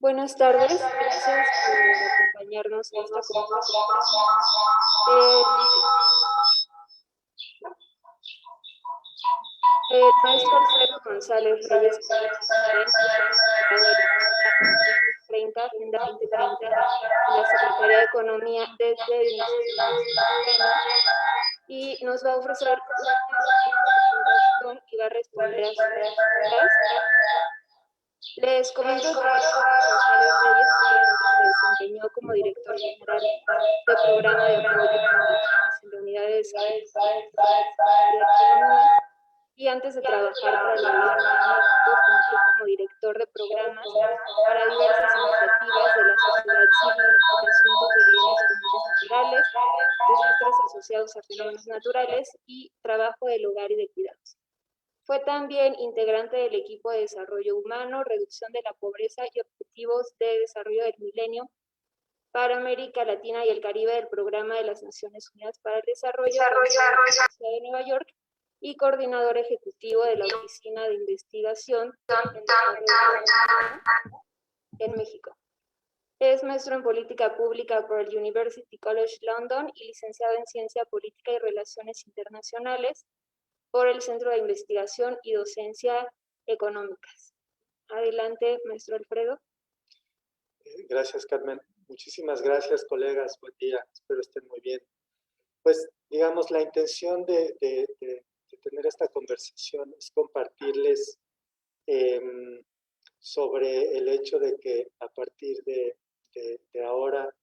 Buenas tardes, gracias por acompañarnos en esta conversación. Eh, el maestro Alfredo González Reyes está encargado de la Agenda 2030 en la Secretaría de Economía desde el Instituto Mexicano y nos va a ofrecer una presentación y va a responder a sus preguntas. Les comento que González Reyes previamente se desempeñó como director general de programa de apoyo a inversiones en la unidad de desarrollo de la economía y antes de trabajar para el gobierno de México fungió como director de programas para diversas iniciativas de la sociedad civil en asuntos de bienes comunes naturales, desastres asociados a fenómenos naturales y trabajo del hogar y de cuidados. Fue también integrante del equipo de desarrollo humano, reducción de la pobreza y objetivos de desarrollo del milenio para América Latina y el Caribe del Programa de las Naciones Unidas para el Desarrollo de la Universidad de Nueva York y coordinador ejecutivo de la Oficina de Investigación en Desarrollo Humano en México. Es maestro en Política Pública por el University College London y licenciado en Ciencia Política y Relaciones Internacionales por el Centro de Investigación y Docencia Económicas. Adelante, maestro Alfredo. Gracias, Carmen. Muchísimas gracias, colegas. Buen día. Espero estén muy bien. Pues, digamos, la intención de tener esta conversación es compartirles sobre el hecho de que a partir de ahora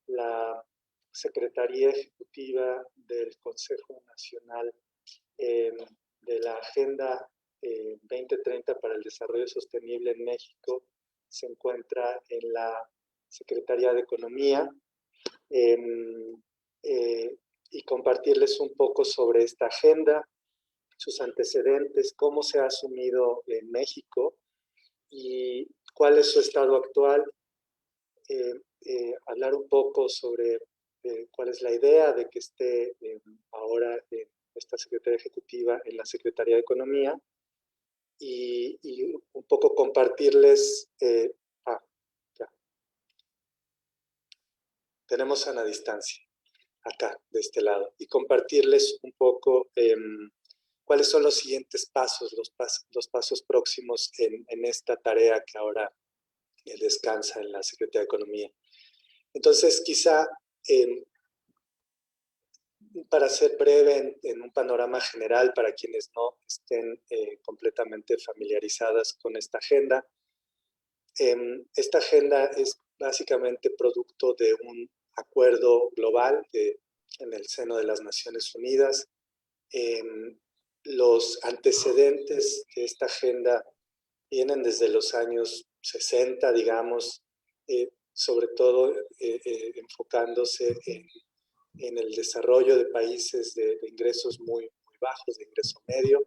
la Secretaría Ejecutiva del Consejo Nacional de la Agenda 2030 para el Desarrollo Sostenible en México se encuentra en la Secretaría de Economía y compartirles un poco sobre esta agenda, sus antecedentes, cómo se ha asumido en México y cuál es su estado actual, hablar un poco sobre cuál es la idea de que esté ahora esta Secretaría Ejecutiva en la Secretaría de Economía y un poco compartirles, ya. Tenemos a la distancia, acá, de este lado, y compartirles un poco cuáles son los siguientes pasos, los pasos próximos en esta tarea que ahora descansa en la Secretaría de Economía. Entonces, quizá para ser breve en un panorama general para quienes no estén completamente familiarizadas con esta agenda, esta agenda es básicamente producto de un acuerdo global en el seno de las Naciones Unidas. Los antecedentes de esta agenda vienen desde los años 60, digamos, sobre todo enfocándose en el desarrollo de países de ingresos muy bajos, de ingreso medio.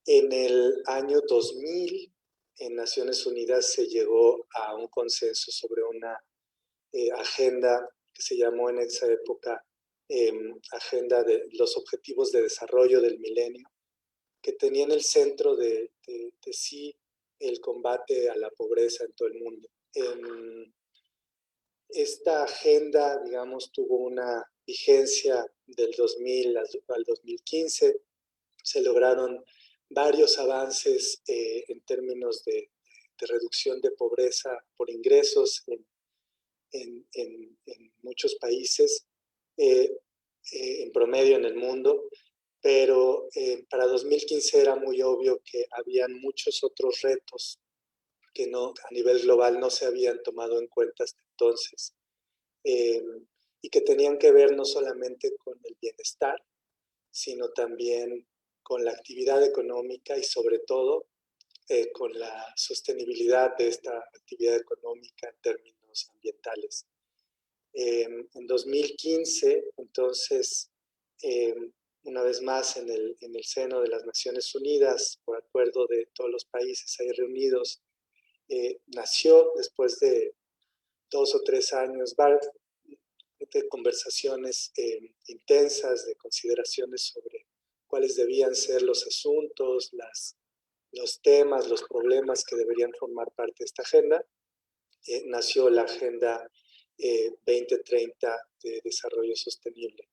En el año 2000, en Naciones Unidas se llegó a un consenso sobre una agenda que se llamó en esa época Agenda de los Objetivos de Desarrollo del Milenio, que tenía en el centro de sí el combate a la pobreza en todo el mundo. Esta agenda, digamos, tuvo una vigencia del 2000 al 2015. Se lograron varios avances en términos de reducción de pobreza por ingresos en muchos países, en promedio en el mundo, pero para 2015 era muy obvio que habían muchos otros retos que a nivel global no se habían tomado en cuenta hasta entonces, y que tenían que ver no solamente con el bienestar, sino también con la actividad económica y sobre todo con la sostenibilidad de esta actividad económica en términos ambientales. En 2015, entonces, una vez más en el seno de las Naciones Unidas, por acuerdo de todos los países ahí reunidos, nació después de 2 o 3 años de conversaciones intensas, de consideraciones sobre cuáles debían ser los asuntos, los temas, los problemas que deberían formar parte de esta agenda. nació la Agenda 2030 de Desarrollo Sostenible.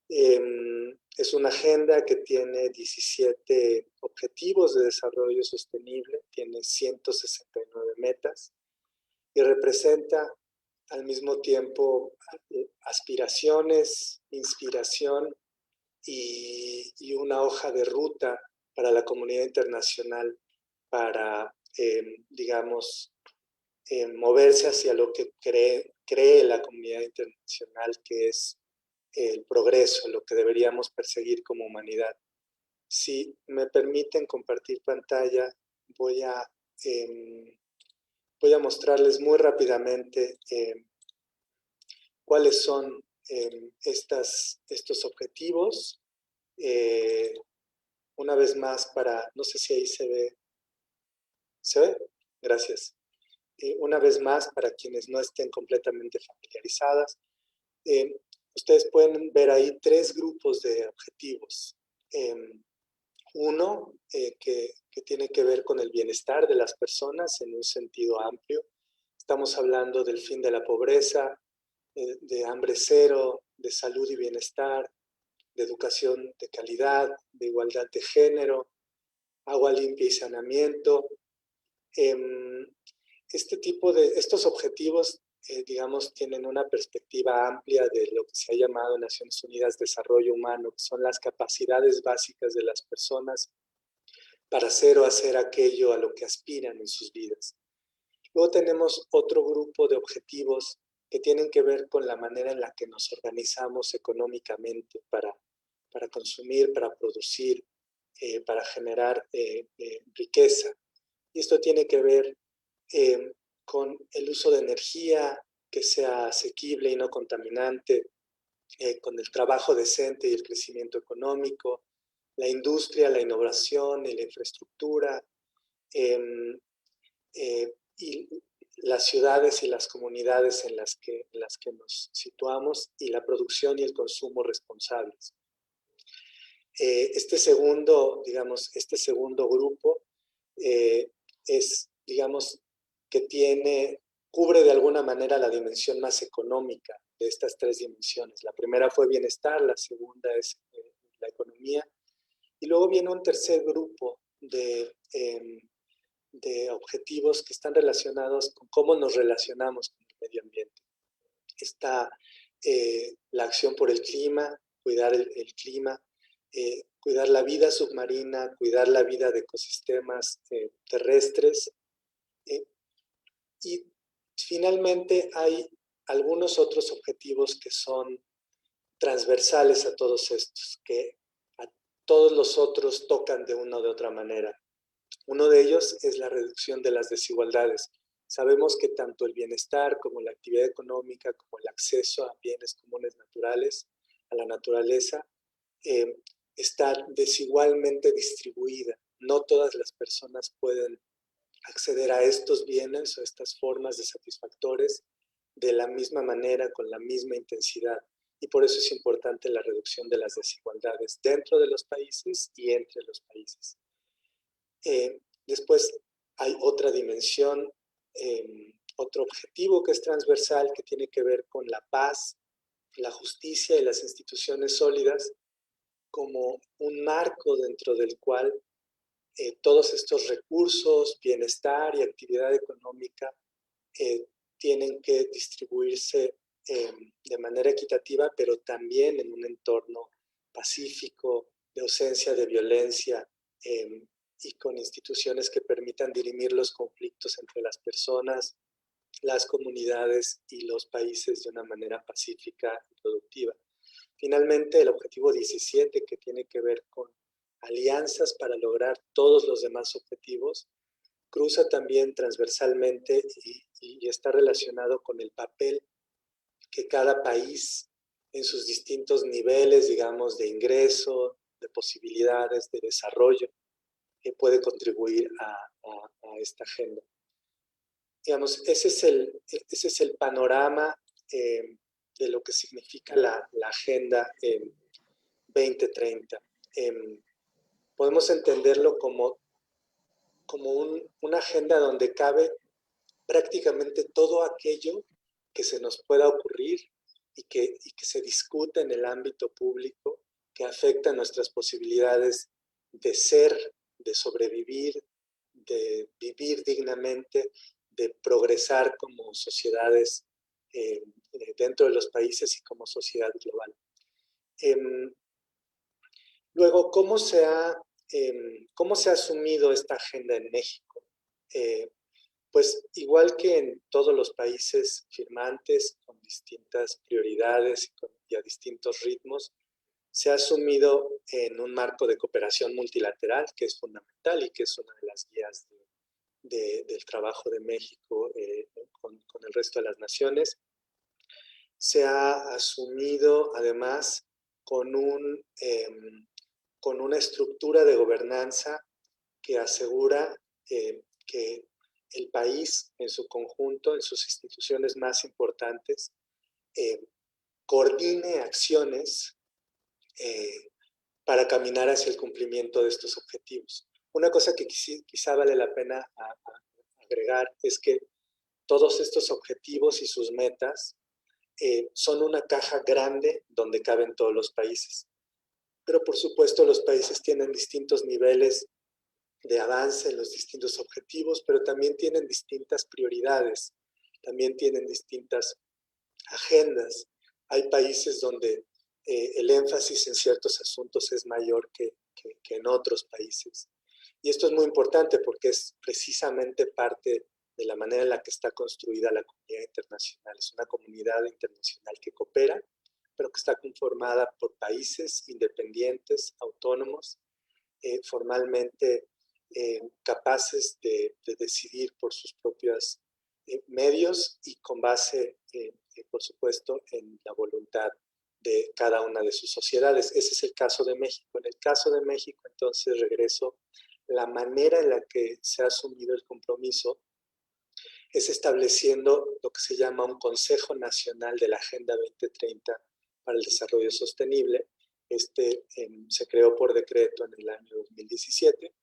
Es una agenda que tiene 17 objetivos de desarrollo sostenible, tiene 169 metas y representa al mismo tiempo aspiraciones, inspiración y una hoja de ruta para la comunidad internacional para, digamos, moverse hacia lo que cree la comunidad internacional que es el progreso, lo que deberíamos perseguir como humanidad. Si me permiten compartir pantalla, voy a mostrarles muy rápidamente cuáles son estos objetivos. Una vez más para, no sé si ahí se ve. ¿Se ve? Gracias. Una vez más, para quienes no estén completamente familiarizadas, ustedes pueden ver ahí 3 grupos de objetivos. Uno que tiene que ver con el bienestar de las personas en un sentido amplio. Estamos hablando del fin de la pobreza, de hambre cero, de salud y bienestar, de educación de calidad, de igualdad de género, agua limpia y saneamiento. Estos objetivos, digamos, tienen una perspectiva amplia de lo que se ha llamado en Naciones Unidas desarrollo humano, que son las capacidades básicas de las personas para hacer o hacer aquello a lo que aspiran en sus vidas. Luego tenemos otro grupo de objetivos que tienen que ver con la manera en la que nos organizamos económicamente para consumir, para producir, para generar riqueza. Y esto tiene que ver con el uso de energía que sea asequible y no contaminante, con el trabajo decente y el crecimiento económico, la industria, la innovación y la infraestructura, y las ciudades y las comunidades en las que nos situamos, y la producción y el consumo responsables. Este segundo grupo es, digamos, que cubre de alguna manera la dimensión más económica de estas 3 dimensiones. La primera fue bienestar, la segunda es la economía, y luego viene un tercer grupo de objetivos que están relacionados con cómo nos relacionamos con el medio ambiente. Está la acción por el clima, cuidar el clima, cuidar la vida submarina, cuidar la vida de ecosistemas terrestres. Y finalmente hay algunos otros objetivos que son transversales a todos estos, que a todos los otros tocan de una o de otra manera. Uno de ellos es la reducción de las desigualdades. Sabemos que tanto el bienestar como la actividad económica, como el acceso a bienes comunes naturales, a la naturaleza, está desigualmente distribuida. No todas las personas pueden acceder a estos bienes o estas formas de satisfactores de la misma manera, con la misma intensidad. Y por eso es importante la reducción de las desigualdades dentro de los países y entre los países. Después hay otra dimensión, otro objetivo que es transversal, que tiene que ver con la paz, la justicia y las instituciones sólidas como un marco dentro del cual todos estos recursos, bienestar y actividad económica tienen que distribuirse de manera equitativa, pero también en un entorno pacífico, de ausencia de violencia, y con instituciones que permitan dirimir los conflictos entre las personas, las comunidades y los países de una manera pacífica y productiva. Finalmente, el objetivo 17, que tiene que ver con alianzas para lograr todos los demás objetivos, cruza también transversalmente y está relacionado con el papel que cada país en sus distintos niveles, digamos, de ingreso, de posibilidades, de desarrollo, puede contribuir a esta agenda. Digamos, ese es el panorama de lo que significa la Agenda 2030. Podemos entenderlo como una agenda donde cabe prácticamente todo aquello que se nos pueda ocurrir y que se discute en el ámbito público, que afecta nuestras posibilidades de ser, de sobrevivir, de vivir dignamente, de progresar como sociedades dentro de los países y como sociedad global. Luego, ¿cómo se ha asumido esta agenda en México? Pues igual que en todos los países firmantes, con distintas prioridades y a distintos ritmos, se ha asumido en un marco de cooperación multilateral, que es fundamental y que es una de las guías del trabajo de México con el resto de las naciones. Se ha asumido además con una estructura de gobernanza que asegura que el país en su conjunto, en sus instituciones más importantes, coordine acciones para caminar hacia el cumplimiento de estos objetivos. Una cosa que quizá vale la pena agregar es que todos estos objetivos y sus metas son una caja grande donde caben todos los países. Pero por supuesto los países tienen distintos niveles de avance en los distintos objetivos, pero también tienen distintas prioridades, también tienen distintas agendas. Hay países donde el énfasis en ciertos asuntos es mayor que en otros países. Y esto es muy importante porque es precisamente parte de la manera en la que está construida la comunidad internacional. Es una comunidad internacional que coopera, pero que está conformada por países independientes, autónomos, formalmente capaces de decidir por sus propios medios y con base, por supuesto, en la voluntad de cada una de sus sociedades. Ese es el caso de México. En el caso de México, entonces, regreso, la manera en la que se ha asumido el compromiso es estableciendo lo que se llama un Consejo Nacional de la Agenda 2030 para el Desarrollo Sostenible. Se creó por decreto en el año 2017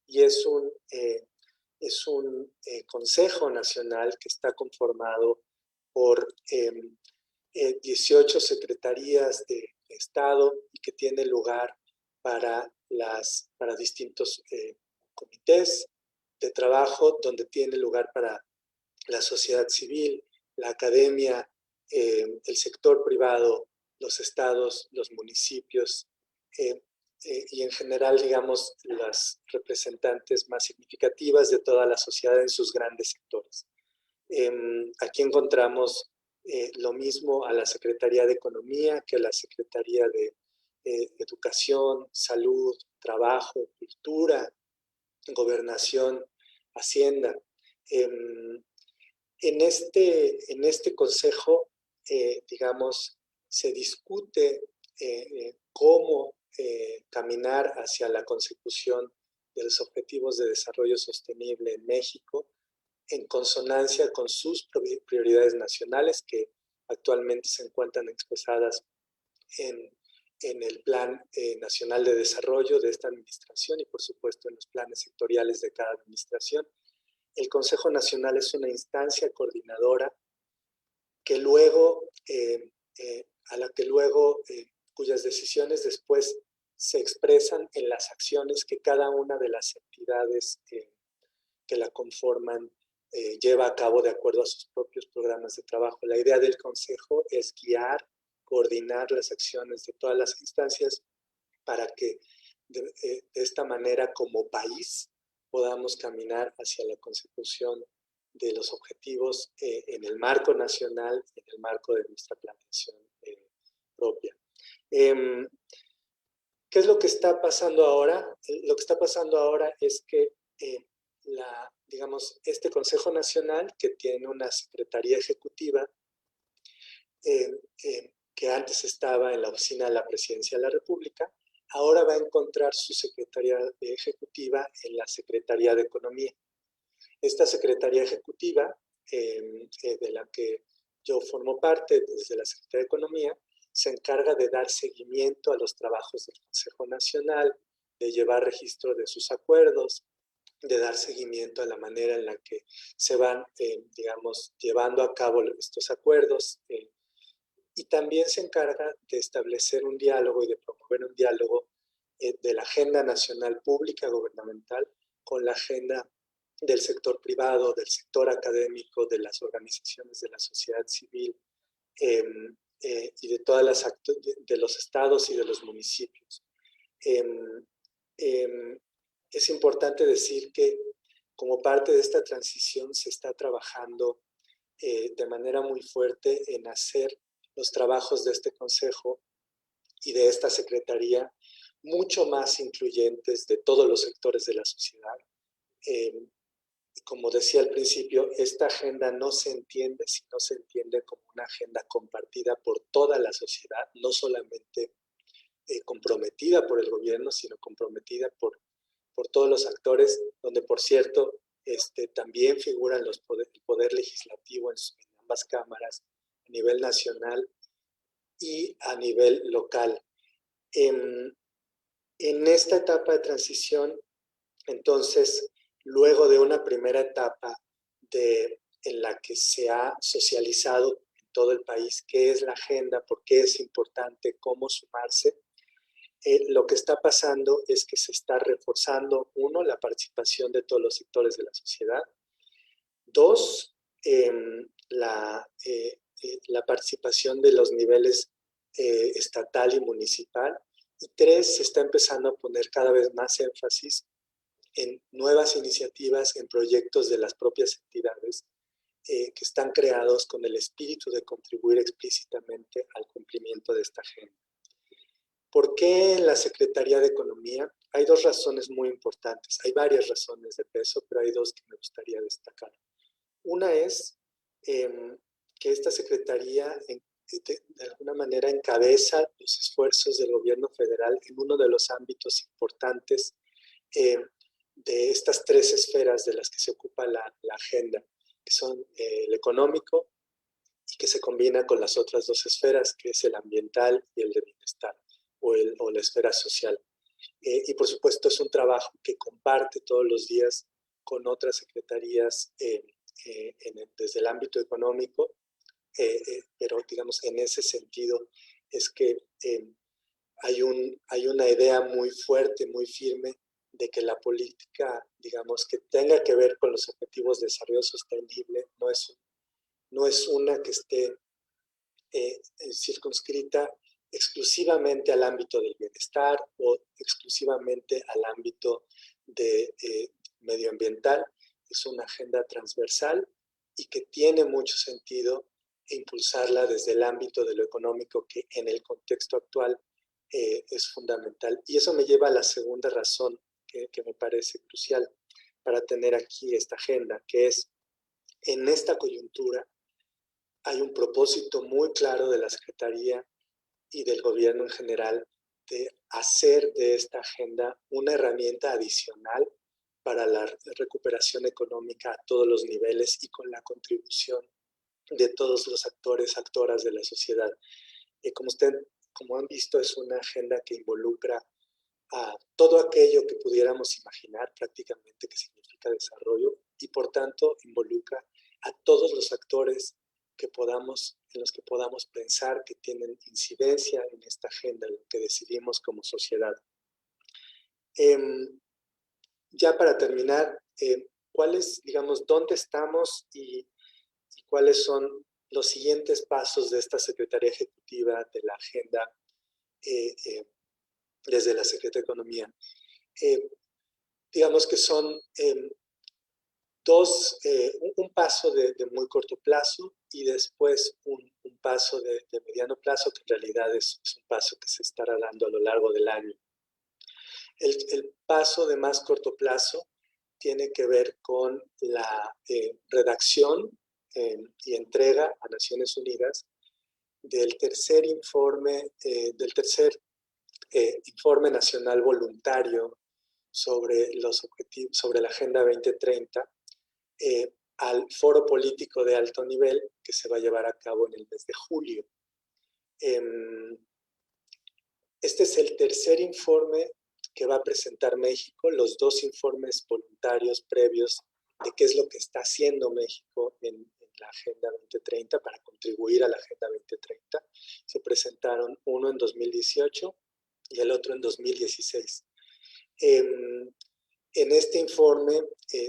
y es un Consejo Nacional que está conformado por 18 secretarías de Estado y que tiene lugar para distintos comités de trabajo, donde tiene lugar para la sociedad civil, la academia, el sector privado, los estados, los municipios y en general, digamos, las representantes más significativas de toda la sociedad en sus grandes sectores. Aquí encontramos lo mismo a la Secretaría de Economía que a la Secretaría de Educación, Salud, Trabajo, Cultura, Gobernación, Hacienda. En este consejo, digamos, se discute cómo caminar hacia la consecución de los objetivos de desarrollo sostenible en México, en consonancia con sus prioridades nacionales que actualmente se encuentran expresadas en el Plan Nacional de Desarrollo de esta administración y por supuesto en los planes sectoriales de cada administración. El Consejo Nacional es una instancia coordinadora que luego, cuyas decisiones después se expresan en las acciones que cada una de las entidades que la conforman lleva a cabo de acuerdo a sus propios programas de trabajo. La idea del Consejo es guiar, coordinar las acciones de todas las instancias para que de esta manera como país podamos caminar hacia la consecución de los objetivos en el marco nacional, en el marco de nuestra planeación propia. ¿Qué es lo que está pasando ahora? Lo que está pasando ahora es que digamos, este Consejo Nacional, que tiene una Secretaría Ejecutiva, que antes estaba en la Oficina de la Presidencia de la República, ahora va a encontrar su Secretaría Ejecutiva en la Secretaría de Economía. Esta Secretaría Ejecutiva, de la que yo formo parte desde la Secretaría de Economía, se encarga de dar seguimiento a los trabajos del Consejo Nacional, de llevar registro de sus acuerdos, de dar seguimiento a la manera en la que se van, digamos, llevando a cabo estos acuerdos, y también se encarga de establecer un diálogo y de promover un diálogo de la agenda nacional pública gubernamental con la agenda del sector privado, del sector académico, de las organizaciones de la sociedad civil, y de todas las de los estados y de los municipios. Es importante decir que como parte de esta transición se está trabajando de manera muy fuerte en hacer los trabajos de este consejo y de esta secretaría mucho más incluyentes de todos los sectores de la sociedad. Como decía al principio, esta agenda no se entiende si no se entiende como una agenda compartida por toda la sociedad, no solamente comprometida por el gobierno, sino comprometida por todos los actores, donde por cierto también figuran el poder legislativo en ambas cámaras, a nivel nacional y a nivel local. En esta etapa de transición, entonces, luego de una primera etapa en la que se ha socializado en todo el país qué es la agenda, por qué es importante, cómo sumarse, lo que está pasando es que se está reforzando, uno, la participación de todos los sectores de la sociedad, dos, la participación de los niveles estatal y municipal, y tres, se está empezando a poner cada vez más énfasis en nuevas iniciativas, en proyectos de las propias entidades que están creados con el espíritu de contribuir explícitamente al cumplimiento de esta agenda. ¿Por qué en la Secretaría de Economía? Hay dos razones muy importantes. Hay varias razones de peso, pero hay dos que me gustaría destacar. Una es que esta Secretaría de alguna manera encabeza los esfuerzos del gobierno federal en uno de los ámbitos importantes de estas tres esferas de las que se ocupa la agenda, que son el económico y que se combina con las otras dos esferas, que es el ambiental y el de bienestar, o la esfera social. Y por supuesto es un trabajo que comparte todos los días con otras secretarías desde el ámbito económico, pero digamos en ese sentido es que hay una idea muy fuerte, muy firme de que la política, digamos, que tenga que ver con los objetivos de desarrollo sostenible, no es una que esté circunscrita exclusivamente al ámbito del bienestar o exclusivamente al ámbito de medioambiental. Es una agenda transversal y que tiene mucho sentido impulsarla desde el ámbito de lo económico, que en el contexto actual es fundamental. Y eso me lleva a la segunda razón que me parece crucial para tener aquí esta agenda, que es en esta coyuntura hay un propósito muy claro de la Secretaría y del gobierno en general de hacer de esta agenda una herramienta adicional para la recuperación económica a todos los niveles y con la contribución de todos los actores, actoras de la sociedad. Como han visto, es una agenda que involucra a todo aquello que pudiéramos imaginar prácticamente que significa desarrollo y por tanto involucra a todos los actores en los que podamos pensar que tienen incidencia en esta agenda, en lo que decidimos como sociedad. Ya para terminar, digamos, dónde estamos y cuáles son los siguientes pasos de esta Secretaría Ejecutiva de la agenda desde la Secretaría de Economía? Digamos que son un paso de muy corto plazo y después un paso de mediano plazo, que en realidad es un paso que se estará dando a lo largo del año. El paso de más corto plazo tiene que ver con la redacción y entrega a Naciones Unidas del tercer informe nacional voluntario sobre los objetivos, sobre la Agenda 2030, al foro político de alto nivel que se va a llevar a cabo en el mes de julio. Este es el tercer informe que va a presentar México, los 2 informes voluntarios previos de qué es lo que está haciendo México en la Agenda 2030 para contribuir a la Agenda 2030. Se presentaron uno en 2018 y el otro en 2016. En este informe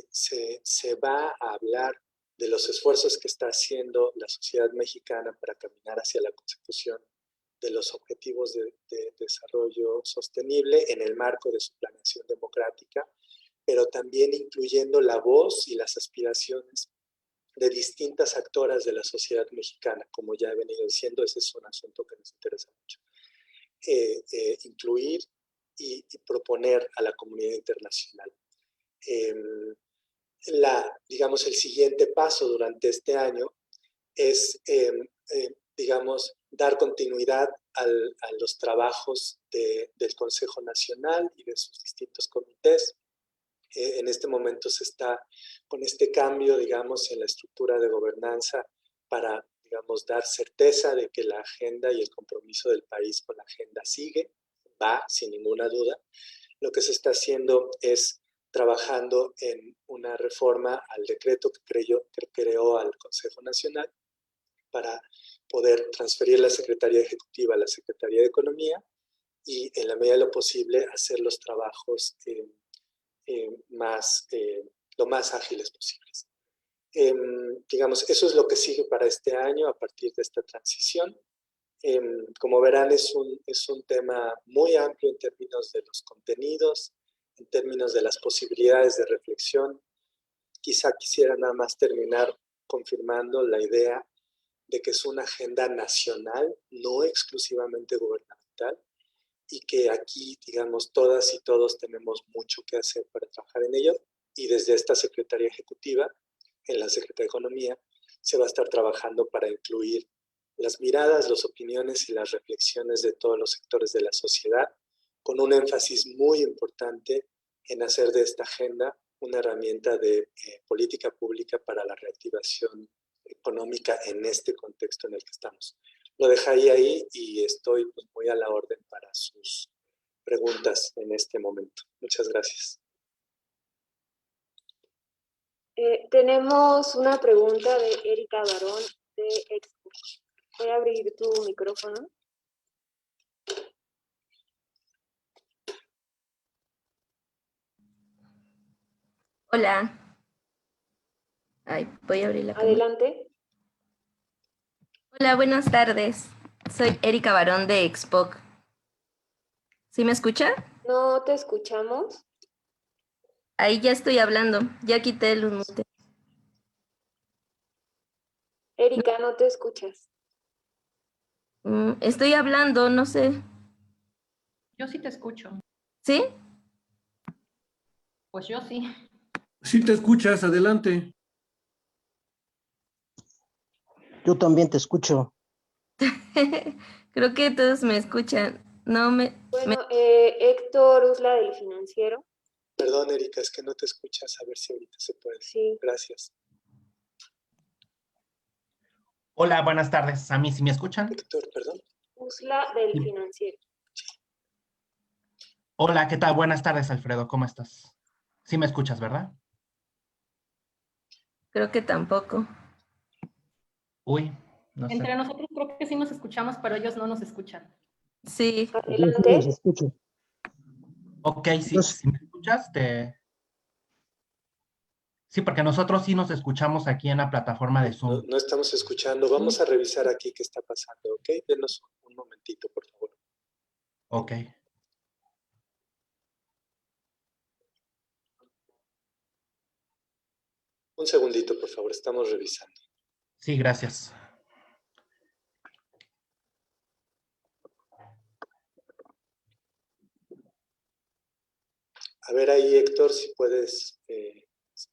se va a hablar de los esfuerzos que está haciendo la sociedad mexicana para caminar hacia la consecución de los objetivos de desarrollo sostenible en el marco de su planeación democrática, pero también incluyendo la voz y las aspiraciones de distintas actoras de la sociedad mexicana. Como ya he venido diciendo, ese es un asunto que nos interesa mucho. Incluir y proponer a la comunidad internacional. Digamos, el siguiente paso durante este año es, digamos, dar continuidad a los trabajos del Consejo Nacional y de sus distintos comités. En este momento se está con este cambio, digamos, en la estructura de gobernanza para, digamos, dar certeza de que la agenda y el compromiso del país con la agenda va sin ninguna duda. Lo que se está haciendo es trabajando en una reforma al decreto que creó al Consejo Nacional para poder transferir la Secretaría Ejecutiva a la Secretaría de Economía y, en la medida de lo posible, hacer los trabajos lo más ágiles posibles. Digamos, eso es lo que sigue para este año a partir de esta transición. Como verán, es un tema muy amplio en términos de los contenidos, en términos de las posibilidades de reflexión. Quizá quisiera nada más terminar confirmando la idea de que es una agenda nacional, no exclusivamente gubernamental, y que aquí, digamos, todas y todos tenemos mucho que hacer para trabajar en ello, y desde esta Secretaría Ejecutiva, en la Secretaría de Economía, se va a estar trabajando para incluir las miradas, las opiniones y las reflexiones de todos los sectores de la sociedad, con un énfasis muy importante en hacer de esta agenda una herramienta de política pública para la reactivación económica en este contexto en el que estamos. Lo dejaría ahí y estoy pues, muy a la orden para sus preguntas en este momento. Muchas gracias. Tenemos una pregunta de Erika Barón de Expo. Voy a abrir tu micrófono. Hola. Ay, voy a abrir la cámara. Adelante. Hola, buenas tardes. Soy Erika Barón de Expoc. ¿Sí me escucha? No te escuchamos. Ahí ya estoy hablando. Ya quité el mute. Erika, no te escuchas. Estoy hablando, no sé. Yo sí te escucho. ¿Sí? Pues yo sí. Sí te escuchas, adelante. Yo también te escucho. Creo que todos me escuchan. No me... Bueno, Héctor Usla del Financiero. Perdón, Erika, es que no te escuchas. A ver si ahorita se puede. Sí. Gracias. Hola, buenas tardes. ¿A mí sí me escuchan? Héctor, perdón. Usla del Sí. Financiero. Hola, ¿qué tal? Buenas tardes, Alfredo. ¿Cómo estás? Sí me escuchas, ¿verdad? Creo que tampoco. Uy, no sé. Entre nosotros creo que sí nos escuchamos, pero ellos no nos escuchan. Sí. Yo sí los Adelante. escucho. Ok, sí, Yo- si me escuchas, Sí, porque nosotros sí nos escuchamos aquí en la plataforma de No, Zoom. no estamos escuchando. Vamos a revisar aquí qué está pasando, ¿ok? Denos un momentito, por favor. Ok. Un segundito, por favor. Estamos revisando. Sí, gracias. A ver ahí, Héctor, si puedes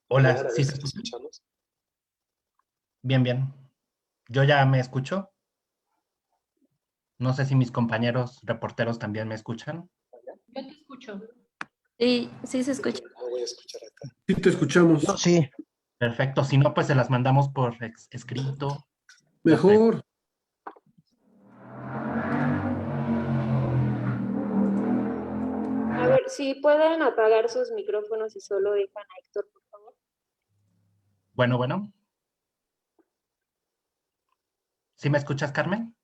Hola, hablar, a ver ¿sí se si te escucha? escuchamos. Bien, bien. Yo ya me escucho. No sé si mis compañeros reporteros también me escuchan. Yo te escucho. Sí, sí se escucha. No voy a escuchar acá. Sí te escuchamos. Yo sí. Perfecto. Si no, pues se las mandamos por escrito. No sé. Mejor. A ver, si pueden apagar sus micrófonos y solo dejan a Héctor, por favor. Bueno, bueno. ¿Sí me escuchas, Carmen?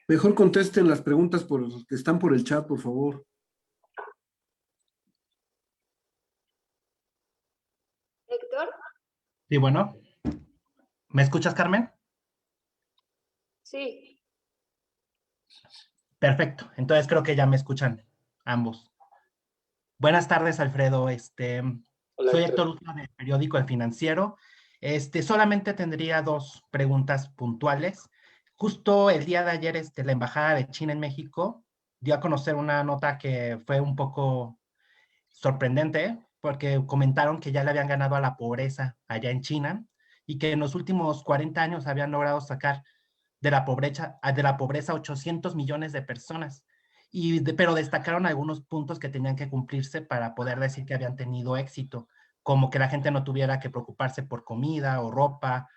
Mejor contesten las preguntas que están por el chat, por favor. Héctor, Sí, bueno. ¿Me escuchas, Carmen? sí. Perfecto. Entonces creo que ya me escuchan ambos. Buenas tardes, Alfredo. Hola, Soy Héctor. Héctor Utra del periódico El Financiero. Solamente tendría dos preguntas puntuales. Justo el día de ayer, la Embajada de China en México dio a conocer una nota que fue un poco sorprendente, porque comentaron que ya le habían ganado a la pobreza allá en China y que en los últimos 40 años habían logrado sacar de la pobreza 800 millones de personas. Pero destacaron algunos puntos que tenían que cumplirse para poder decir que habían tenido éxito, como que la gente no tuviera que preocuparse por comida o ropa,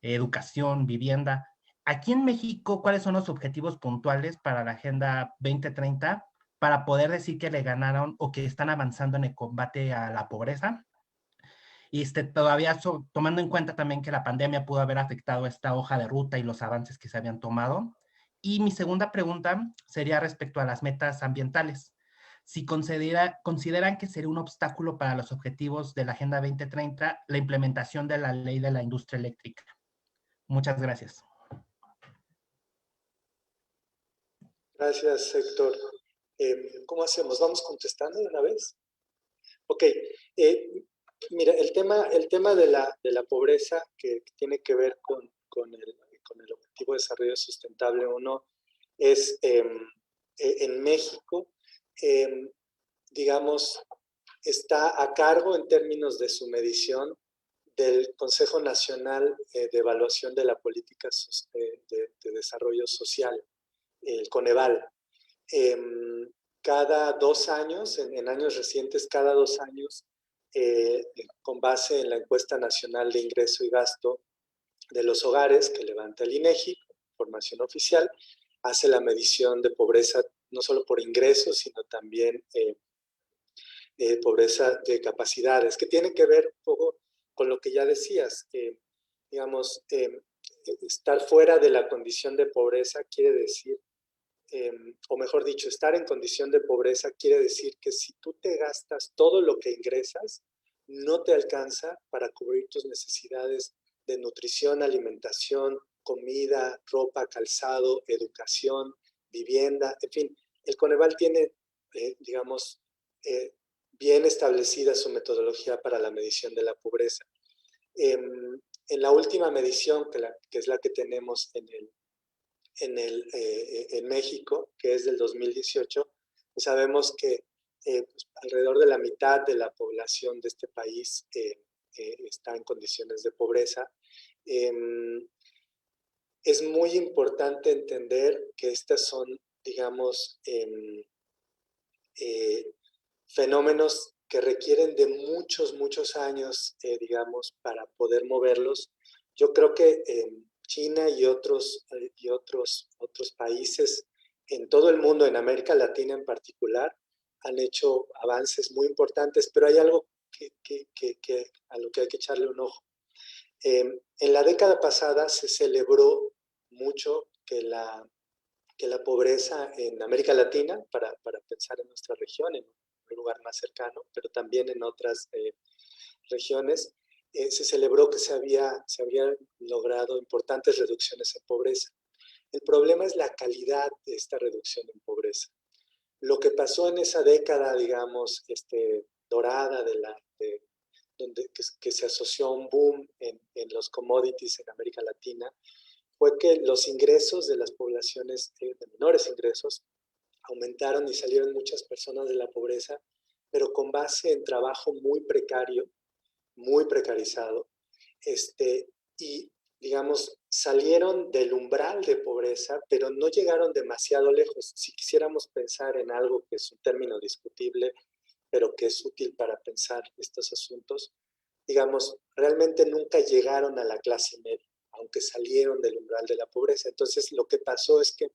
educación, vivienda. Aquí en México, ¿cuáles son los objetivos puntuales para la Agenda 2030 para poder decir que le ganaron o que están avanzando en el combate a la pobreza? Y todavía tomando en cuenta también que la pandemia pudo haber afectado esta hoja de ruta y los avances que se habían tomado. Y mi segunda pregunta sería respecto a las metas ambientales. Si consideran que sería un obstáculo para los objetivos de la Agenda 2030 la implementación de la ley de la industria eléctrica. Muchas gracias. Gracias, Héctor. ¿Cómo hacemos? ¿Vamos contestando de una vez? Ok. Mira, el tema de la pobreza que tiene que ver con el Objetivo de Desarrollo Sustentable 1 es en México, digamos, está a cargo en términos de su medición del Consejo Nacional de Evaluación de la Política de Desarrollo Social, el Coneval. Cada 2 años, en años recientes, cada 2 años, con base en la encuesta nacional de ingreso y gasto de los hogares que levanta el INEGI, información oficial, hace la medición de pobreza no solo por ingresos, sino también pobreza de capacidades, que tiene que ver un poco con lo que ya decías. Digamos, estar fuera de la condición de pobreza quiere decir, o mejor dicho, estar en condición de pobreza quiere decir que si tú te gastas todo lo que ingresas, no te alcanza para cubrir tus necesidades de nutrición, alimentación, comida, ropa, calzado, educación, vivienda, en fin. El Coneval tiene, digamos, bien establecida su metodología para la medición de la pobreza. En la última medición, que es la que tenemos en México, que es del 2018, pues sabemos que pues alrededor de la mitad de la población de este país está en condiciones de pobreza. Es muy importante entender que estas son, digamos, fenómenos que requieren de muchos años, digamos, para poder moverlos. Yo creo que China y otros países en todo el mundo, en América Latina en particular, han hecho avances muy importantes, pero hay algo a lo que hay que echarle un ojo. En la década pasada se celebró mucho que la pobreza en América Latina, para pensar en nuestra región, en un lugar más cercano, pero también en otras regiones, se celebró que se habían logrado importantes reducciones en pobreza. El problema es la calidad de esta reducción en pobreza. Lo que pasó en esa década, digamos, dorada, que se asoció a un boom en los commodities en América Latina, fue que los ingresos de las poblaciones de menores ingresos aumentaron y salieron muchas personas de la pobreza, pero con base en trabajo muy precario, muy precarizado, y digamos, salieron del umbral de pobreza, pero no llegaron demasiado lejos. Si quisiéramos pensar en algo que es un término discutible, pero que es útil para pensar estos asuntos, digamos, realmente nunca llegaron a la clase media, aunque salieron del umbral de la pobreza. Entonces, lo que pasó es que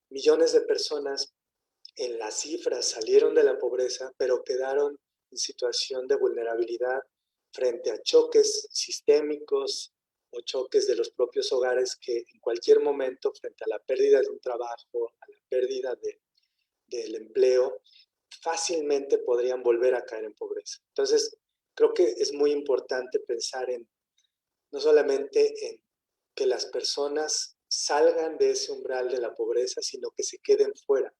millones de personas en las cifras salieron de la pobreza, pero quedaron en situación de vulnerabilidad frente a choques sistémicos o choques de los propios hogares que en cualquier momento, frente a la pérdida de un trabajo, a la pérdida del empleo, fácilmente podrían volver a caer en pobreza. Entonces, creo que es muy importante pensar no solamente en que las personas salgan de ese umbral de la pobreza, sino que se queden fuera.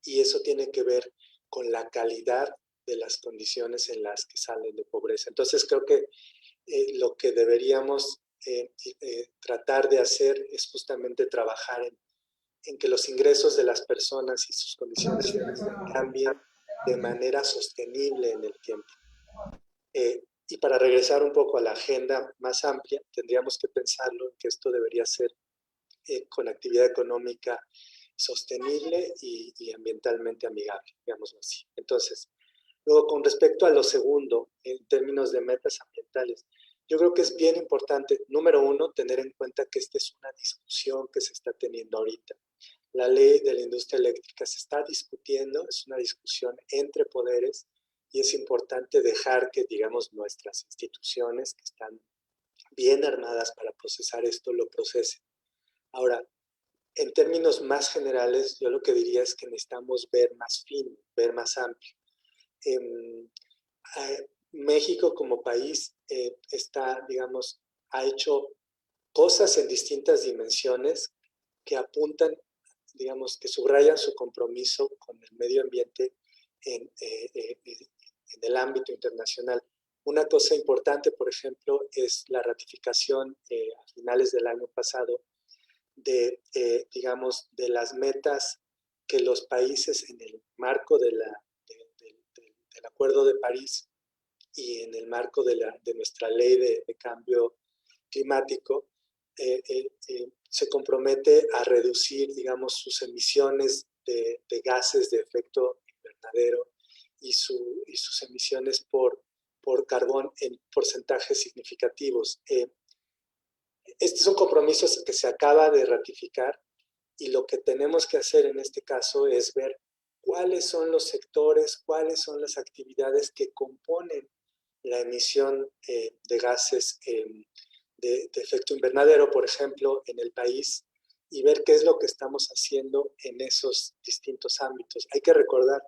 Y eso tiene que ver con la calidad de las condiciones en las que salen de pobreza. Entonces, creo que lo que deberíamos tratar de hacer es justamente trabajar en que los ingresos de las personas y sus condiciones de vida cambien de manera sostenible en el tiempo. Y para regresar un poco a la agenda más amplia, tendríamos que pensarlo en que esto debería ser con actividad económica sostenible y ambientalmente amigable, digámoslo así. Entonces, luego con respecto a lo segundo, en términos de metas ambientales, yo creo que es bien importante, número uno, tener en cuenta que esta es una discusión que se está teniendo ahorita. La ley de la industria eléctrica se está discutiendo, es una discusión entre poderes y es importante dejar que, digamos, nuestras instituciones que están bien armadas para procesar esto, lo procesen. Ahora, en términos más generales, yo lo que diría es que necesitamos ver más fino, ver más amplio. México como país está, digamos, ha hecho cosas en distintas dimensiones que apuntan, digamos, que subrayan su compromiso con el medio ambiente en el ámbito internacional. Una cosa importante, por ejemplo, es la ratificación a finales del año pasado digamos, de las metas que los países en el marco del Acuerdo de París y en el marco de nuestra ley de cambio climático, se compromete a reducir, digamos, sus emisiones de gases de efecto invernadero y sus emisiones por carbón en porcentajes significativos. Este es un compromiso que se acaba de ratificar y lo que tenemos que hacer en este caso es ver cuáles son los sectores, cuáles son las actividades que componen la emisión de gases de efecto invernadero, por ejemplo, en el país, y ver qué es lo que estamos haciendo en esos distintos ámbitos. Hay que recordar,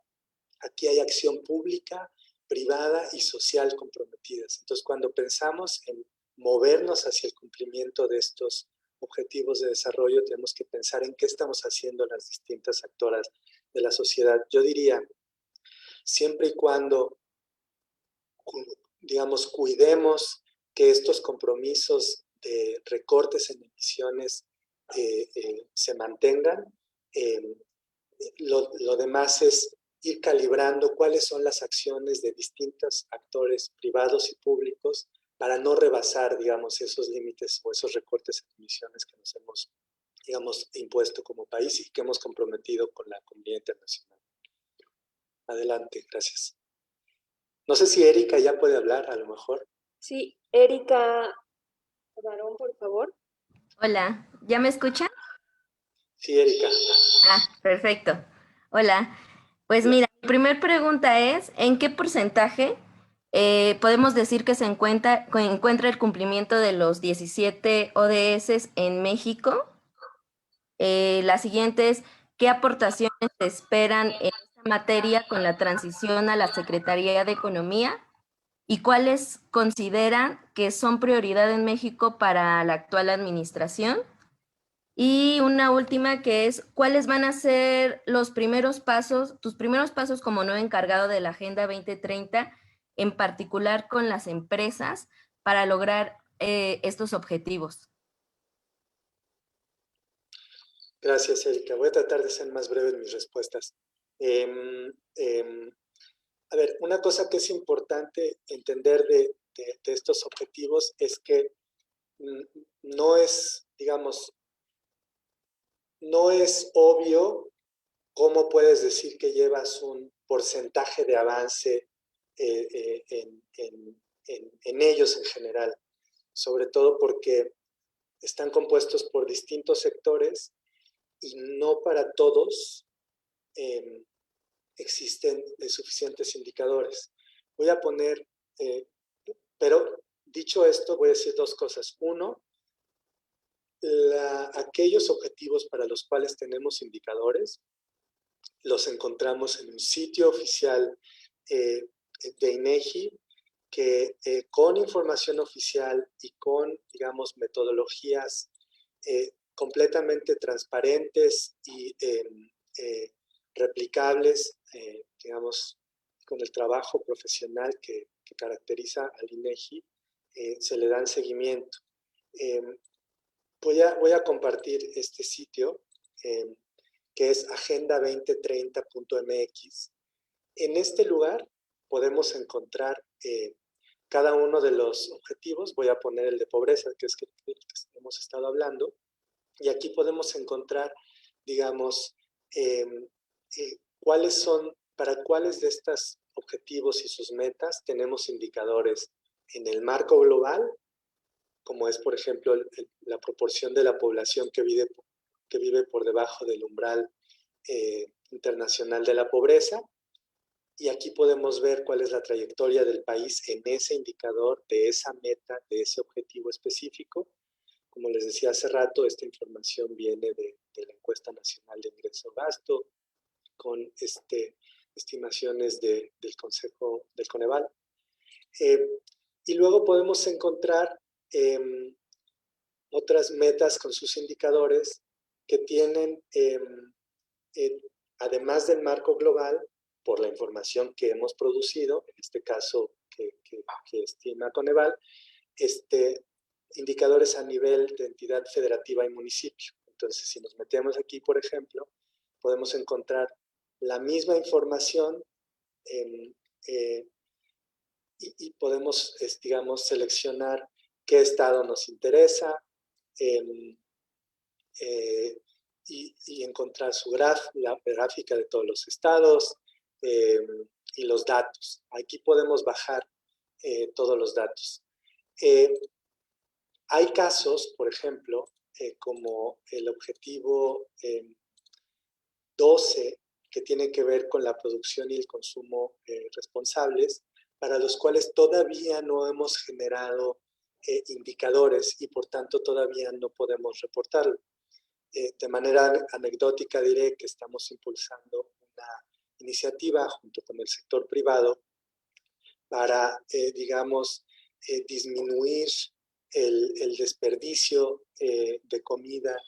aquí hay acción pública, privada y social comprometidas. Entonces, cuando pensamos en movernos hacia el cumplimiento de estos objetivos de desarrollo, tenemos que pensar en qué estamos haciendo las distintas actoras de la sociedad. Yo diría, siempre y cuando, digamos, cuidemos que estos compromisos de recortes en emisiones se mantengan, lo demás es ir calibrando cuáles son las acciones de distintos actores privados y públicos para no rebasar, digamos, esos límites o esos recortes en emisiones que nos hemos, digamos, impuesto como país y que hemos comprometido con la comunidad internacional. Adelante, gracias. No sé si Erika ya puede hablar, a lo mejor. Sí, Erika Barón, por favor. Hola, ¿ya me escuchan? Sí, Erika. Ah, perfecto. Hola. Pues mira, mi primer pregunta es, ¿en qué porcentaje podemos decir que se encuentra el cumplimiento de los 17 ODS en México? La siguiente es, ¿qué aportaciones se esperan en esta materia con la transición a la Secretaría de Economía? ¿Y cuáles consideran que son prioridad en México para la actual administración? Y una última que es, ¿cuáles van a ser los primeros pasos, tus primeros pasos como nuevo encargado de la Agenda 2030, en particular con las empresas, para lograr estos objetivos? Gracias, Erika. Voy a tratar de ser más breve en mis respuestas. A ver, una cosa que es importante entender de estos objetivos es que no es, digamos, no es obvio cómo puedes decir que llevas un porcentaje de avance en ellos en general, sobre todo porque están compuestos por distintos sectores y no para todos existen suficientes indicadores. Voy a poner, pero dicho esto, voy a decir dos cosas. Uno, aquellos objetivos para los cuales tenemos indicadores, los encontramos en un sitio oficial de INEGI, que con información oficial y con, digamos, metodologías completamente transparentes y replicables, digamos, con el trabajo profesional que caracteriza al INEGI, se le dan seguimiento. Voy a compartir este sitio, que es agenda2030.mx. En este lugar podemos encontrar cada uno de los objetivos. Voy a poner el de pobreza, que es que hemos estado hablando, y aquí podemos encontrar, digamos, para cuáles de estos objetivos y sus metas tenemos indicadores en el marco global, como es, por ejemplo, la proporción de la población que vive por debajo del umbral internacional de la pobreza. Y aquí podemos ver cuál es la trayectoria del país en ese indicador, de esa meta, de ese objetivo específico. Como les decía hace rato, esta información viene de la Encuesta Nacional de Ingreso-Gasto, con estimaciones del Consejo del Coneval. Y luego podemos encontrar otras metas con sus indicadores que tienen, además del marco global, por la información que hemos producido, en este caso que estima Coneval, indicadores a nivel de entidad federativa y municipio. Entonces, si nos metemos aquí, por ejemplo, podemos encontrar la misma información y podemos, digamos, seleccionar qué estado nos interesa y encontrar la gráfica de todos los estados y los datos. Aquí podemos bajar todos los datos. Hay casos, por ejemplo, como el objetivo 12, que tiene que ver con la producción y el consumo responsables, para los cuales todavía no hemos generado indicadores y por tanto todavía no podemos reportarlo. De manera anecdótica diré que estamos impulsando una iniciativa junto con el sector privado para, digamos, disminuir el desperdicio de comida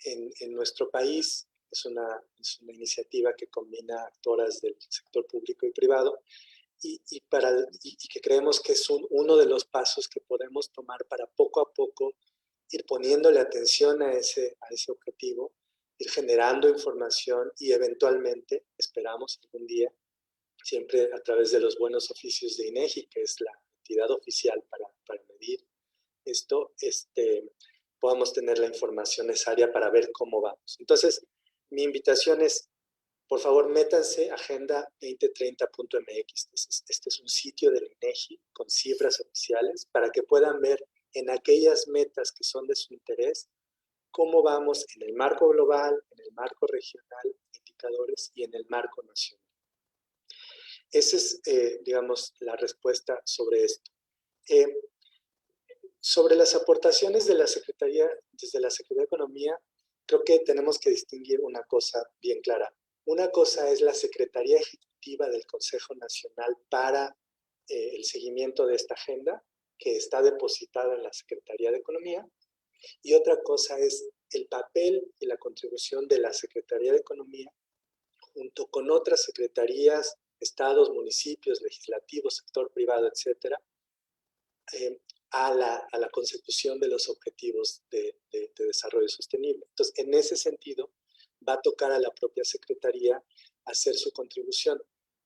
en nuestro país. Es una iniciativa que combina actoras del sector público y privado y que creemos que es uno de los pasos que podemos tomar para poco a poco ir poniéndole atención a ese objetivo, ir generando información y eventualmente, esperamos algún día, siempre a través de los buenos oficios de INEGI, que es la entidad oficial para medir esto, podamos tener la información necesaria para ver cómo vamos. Entonces, mi invitación es, por favor, métanse a agenda2030.mx. Este es un sitio del INEGI con cifras oficiales para que puedan ver en aquellas metas que son de su interés, cómo vamos en el marco global, en el marco regional, indicadores y en el marco nacional. Esa es, digamos, la respuesta sobre esto. Sobre las aportaciones de la Secretaría, desde la Secretaría de Economía, creo que tenemos que distinguir una cosa bien clara. Una cosa es la Secretaría Ejecutiva del Consejo Nacional para el seguimiento de esta agenda, que está depositada en la Secretaría de Economía, y otra cosa es el papel y la contribución de la Secretaría de Economía junto con otras secretarías, estados, municipios, legislativos, sector privado, etcétera, a la consecución de los objetivos de desarrollo sostenible. Entonces, en ese sentido, va a tocar a la propia Secretaría hacer su contribución.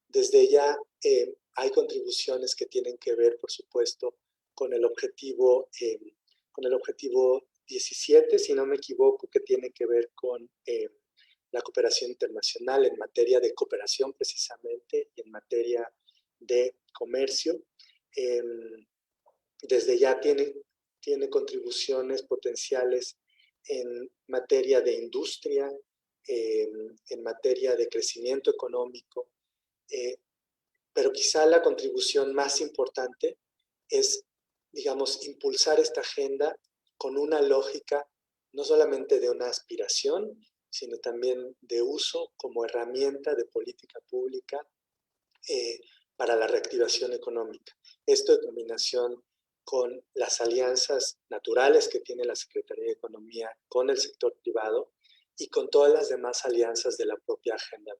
Desde ya hay contribuciones que tienen que ver, por supuesto, con el objetivo 17, si no me equivoco, que tiene que ver con la cooperación internacional en materia de cooperación precisamente y en materia de comercio. Desde ya tiene tiene contribuciones potenciales en materia de industria, en materia de crecimiento económico, pero quizá la contribución más importante es, digamos, impulsar esta agenda con una lógica no solamente de una aspiración, sino también de uso como herramienta de política pública para la reactivación económica. Esto en combinación con las alianzas naturales que tiene la Secretaría de Economía con el sector privado y con todas las demás alianzas de la propia Agenda